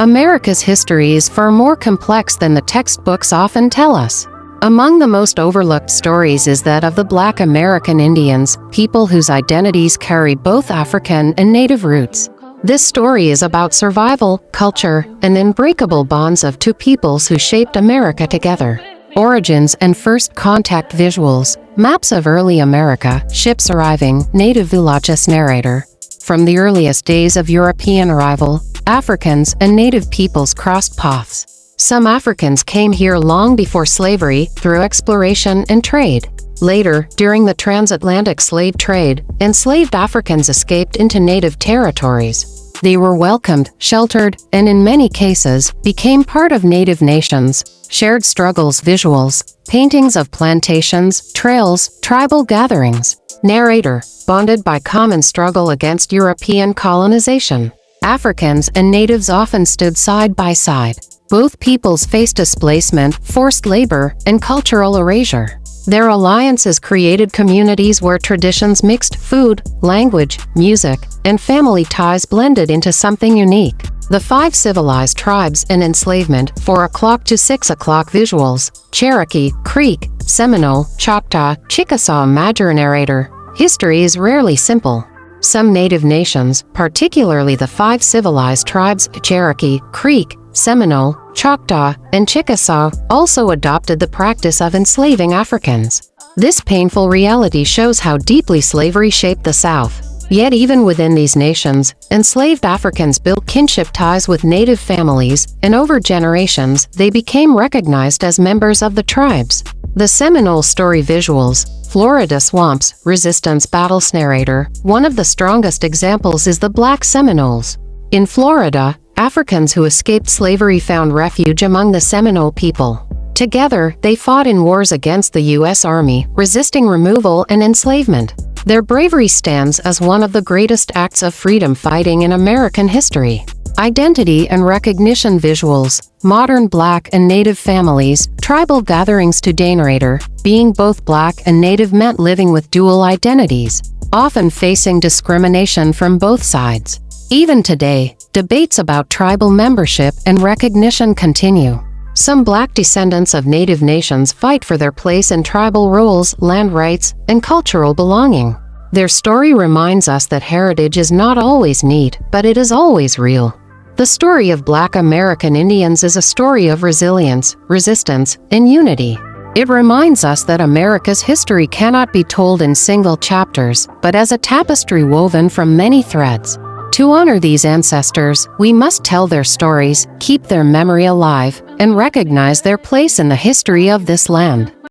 America's history is far more complex than the textbooks often tell us. Among the most overlooked stories is that of the Black American Indians, people whose identities carry both African and Native roots. This story is about survival, culture, and unbreakable bonds of two peoples who shaped America together. Origins and first contact visuals, maps of early America, ships arriving, native villages narrator. From the earliest days of European arrival, Africans and native peoples crossed paths. Some Africans came here long before slavery, through exploration and trade. Later, during the transatlantic slave trade, enslaved Africans escaped into native territories. They were welcomed, sheltered, and in many cases, became part of native nations. Shared struggles visuals, paintings of plantations, trails, tribal gatherings. Narrator, bonded by common struggle against European colonization. Africans and natives often stood side by side. Both peoples faced displacement, forced labor, and cultural erasure. Their alliances created communities where traditions mixed, food, language, music, and family ties blended into something unique. The 5 civilized tribes and enslavement, 4 o'clock to 6 o'clock visuals, Cherokee, Creek, Seminole, Choctaw, Chickasaw. Major narrator. History is rarely simple. Some native nations, particularly the 5 civilized tribes, Cherokee, Creek, Seminole, Choctaw, and Chickasaw, also adopted the practice of enslaving Africans. This painful reality shows how deeply slavery shaped the South. Yet even within these nations, enslaved Africans built kinship ties with native families, and over generations, they became recognized as members of the tribes. The Seminole story visuals, Florida swamps, resistance battles narrator. One of the strongest examples is the Black Seminoles. In Florida, Africans who escaped slavery found refuge among the Seminole people. Together, they fought in wars against the U.S. Army, resisting removal and enslavement. Their bravery stands as one of the greatest acts of freedom fighting in American history. Identity and recognition visuals, modern Black and Native families, tribal gatherings. Today narrator, being both Black and Native meant living with dual identities, often facing discrimination from both sides. Even today, debates about tribal membership and recognition continue. Some Black descendants of Native nations fight for their place in tribal roles, land rights, and cultural belonging. Their story reminds us that heritage is not always neat, but it is always real. The story of Black American Indians is a story of resilience, resistance, and unity. It reminds us that America's history cannot be told in single chapters, but as a tapestry woven from many threads. To honor these ancestors, we must tell their stories, keep their memory alive, and recognize their place in the history of this land.